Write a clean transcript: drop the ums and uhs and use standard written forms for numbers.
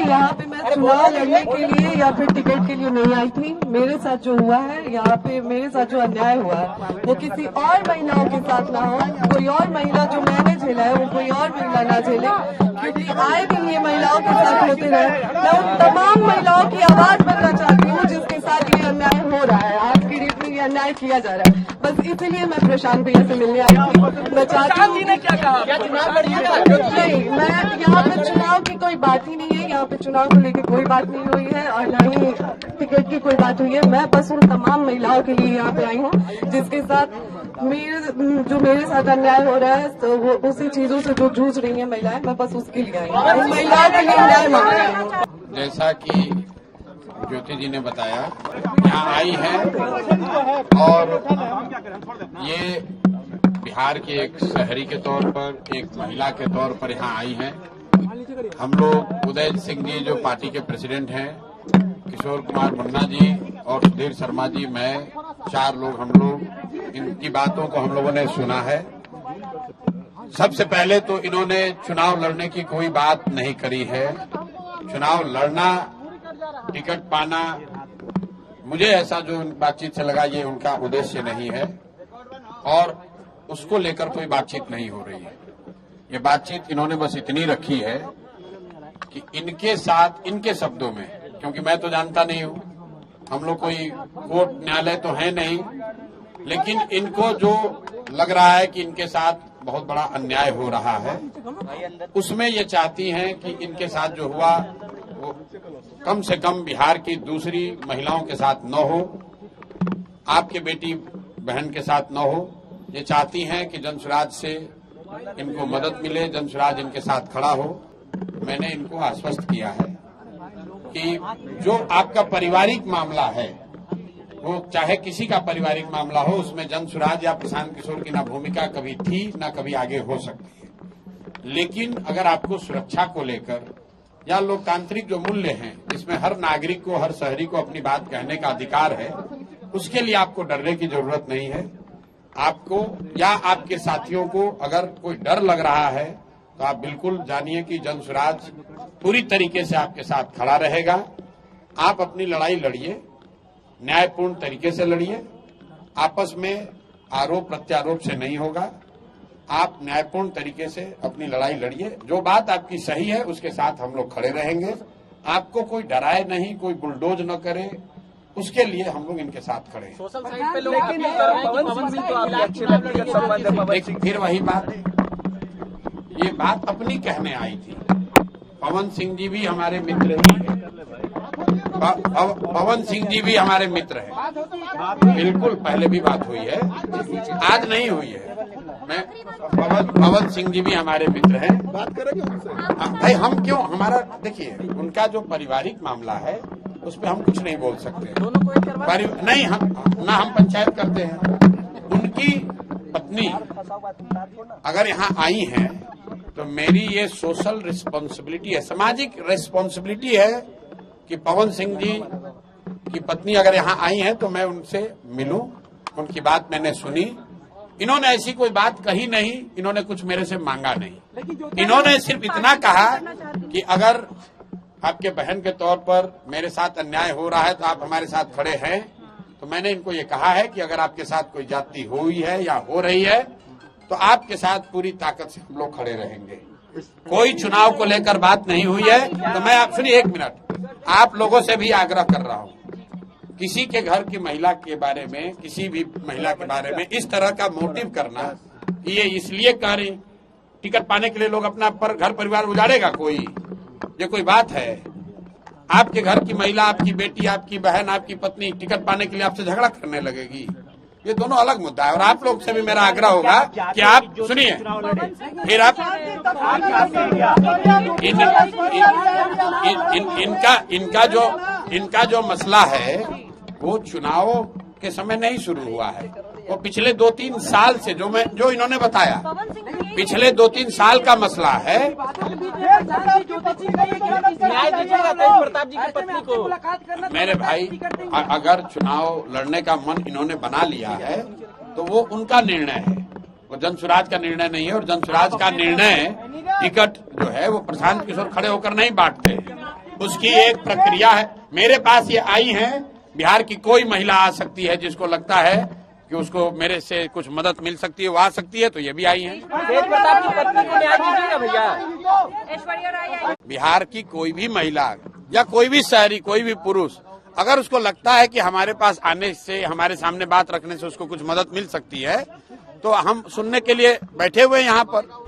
यहाँ पे मैं चुनाव लड़ने के लिए या फिर टिकट के लिए नहीं आई थी। मेरे साथ जो हुआ है यहाँ पे, मेरे साथ जो अन्याय हुआ है वो किसी और महिलाओं के साथ ना हो। कोई और महिला जो मैंने झेला है वो कोई और महिला ना झेले, क्योंकि आए दिन ये महिलाओं के साथ होते रहे। मैं उन तमाम महिलाओं की आवाज बनना चाहती हूँ जिसके साथ ये अन्याय हो रहा है, आज की डेट में ये अन्याय किया जा रहा है। बस इसीलिए मैं प्रशांत भैया से मिलने आई थी। मैं चाहती हूँ नहीं, मैं यहाँ पे चुनाव की कोई बात ही नहीं है, यहाँ पे चुनाव को लेकर कोई बात नहीं हुई है और न ही टिकट की कोई बात हुई है। मैं बस उन तमाम महिलाओं के लिए यहाँ पे आई हूँ जिसके साथ मेरे साथ अन्याय हो रहा है, तो वो उसी चीजों से जो जूझ रही है महिलाएं, मैं बस उसके लिए आई हूँ, महिलाओं के लिए न्याय मांग रही हूँ। जैसा कि ज्योति जी ने बताया, यहाँ आई है और ये बिहार के एक शहरी के तौर पर, एक महिला के तौर पर यहाँ आई हैं। हम लोग उदय सिंह जी जो पार्टी के प्रेसिडेंट हैं, किशोर कुमार मुन्ना जी और सुधीर शर्मा जी, मैं 4 लोग, हम लोग इनकी बातों को हम लोगों ने सुना है। सबसे पहले तो इन्होंने चुनाव लड़ने की कोई बात नहीं करी है। चुनाव लड़ना, टिकट पाना, मुझे ऐसा जो बातचीत से लगा ये उनका उद्देश्य नहीं है और उसको लेकर कोई बातचीत नहीं हो रही है। ये बातचीत इन्होंने बस इतनी रखी है कि इनके साथ, इनके शब्दों में, क्योंकि मैं तो जानता नहीं हूं, हम लोग कोई कोर्ट न्यायालय तो है नहीं, लेकिन इनको जो लग रहा है कि इनके साथ बहुत बड़ा अन्याय हो रहा है, उसमें ये चाहती हैं कि इनके साथ जो हुआ वो कम से कम बिहार की दूसरी महिलाओं के साथ न हो, आपके बेटी बहन के साथ न हो। ये चाहती हैं कि जनसुराज से इनको मदद मिले, जनसुराज इनके साथ खड़ा हो। मैंने इनको आश्वस्त किया है कि जो आपका पारिवारिक मामला है, वो चाहे किसी का पारिवारिक मामला हो, उसमें जनसुराज या प्रशांत किशोर की ना भूमिका कभी थी ना कभी आगे हो सकती है। लेकिन अगर आपको सुरक्षा को लेकर या लोकतांत्रिक जो मूल्य हैं, जिसमें हर नागरिक को, हर शहरी को अपनी बात कहने का अधिकार है, उसके लिए आपको डरने की जरूरत नहीं है। आपको या आपके साथियों को अगर कोई डर लग रहा है तो आप बिल्कुल जानिए कि जनसुराज पूरी तरीके से आपके साथ खड़ा रहेगा। आप अपनी लड़ाई लड़िए, न्यायपूर्ण तरीके से लड़िए, आपस में आरोप प्रत्यारोप से नहीं होगा। आप न्यायपूर्ण तरीके से अपनी लड़ाई लड़िए, जो बात आपकी सही है उसके साथ हम लोग खड़े रहेंगे। आपको कोई डराए नहीं, कोई बुलडोज न करे, उसके लिए हम लोग इनके साथ खड़े हैं। सोशल साइट पे लोग पवन सिंह तो आपके अच्छे व्यक्तिगत संबंध है। लेकिन फिर वही बात, ये बात अपनी कहने आई थी। पवन सिंह जी भी हमारे मित्र ही हैं, पवन सिंह जी भी हमारे मित्र हैं। बिल्कुल पहले भी बात हुई है, आज नहीं हुई है। मैं पवन सिंह जी भी हमारे मित्र हैं। बात करेंगे उनसे। भाई हम क्यों, हमारा देखिए, उनका जो पारिवारिक मामला है उस पर हम कुछ नहीं बोल सकते। नहीं, हम पंचायत करते हैं। उनकी पत्नी अगर यहाँ आई हैं तो मेरी ये सोशल रिस्पॉन्सिबिलिटी है, सामाजिक रिस्पॉन्सिबिलिटी है कि पवन सिंह जी की पत्नी अगर यहाँ आई हैं तो मैं उनसे मिलूं। उनकी बात मैंने सुनी। इन्होंने ऐसी कोई बात कही नहीं, इन्होंने कुछ मेरे से मांगा नहीं। इन्होंने सिर्फ इतना कहा कि अगर आपके बहन के तौर पर मेरे साथ अन्याय हो रहा है तो आप हमारे साथ खड़े हैं। तो मैंने इनको ये कहा है कि अगर आपके साथ कोई जाति हुई है या हो रही है तो आपके साथ पूरी ताकत से हम लोग खड़े रहेंगे। कोई चुनाव को लेकर बात नहीं हुई है। तो मैं आप सुनिए 1 मिनट, आप लोगों से भी आग्रह कर रहा हूँ, किसी के घर की महिला के बारे में, किसी भी महिला के बारे में इस तरह का मोटिव करना कि ये इसलिए कह रही टिकट पाने के लिए लोग अपना घर परिवार उजाड़ेगा, ये कोई बात है? आपके घर की महिला, आपकी बेटी, आपकी बहन, आपकी पत्नी टिकट पाने के लिए आपसे झगड़ा करने लगेगी, ये दोनों अलग मुद्दा है। और आप लोग से भी मेरा आग्रह होगा कि आप सुनिए, फिर आप इनका जो मसला है वो चुनाव के समय नहीं शुरू हुआ है, वो पिछले 2-3 साल से जो इन्होंने बताया, पिछले 2-3 साल का मसला है। प्रताप जी की पत्नी को, मेरे भाई, अगर चुनाव लड़ने का मन इन्होंने बना लिया है तो वो उनका निर्णय है, वो जनसुराज का निर्णय नहीं है। और जनसुराज का निर्णय टिकट जो है वो प्रशांत किशोर खड़े होकर नहीं बांटते हैं, उसकी एक प्रक्रिया है। मेरे पास ये आई हैं, बिहार की कोई महिला आ सकती है जिसको लगता है कि उसको मेरे से कुछ मदद मिल सकती है, वो आ सकती है, तो ये भी आई हैं। तेज प्रताप की पत्नी को न्याय दीजिए ना भैया। बिहार की कोई भी महिला या कोई भी शहरी, कोई भी पुरुष अगर उसको लगता है कि हमारे पास आने से, हमारे सामने बात रखने से उसको कुछ मदद मिल सकती है, तो हम सुनने के लिए बैठे हुए हैं यहाँ पर।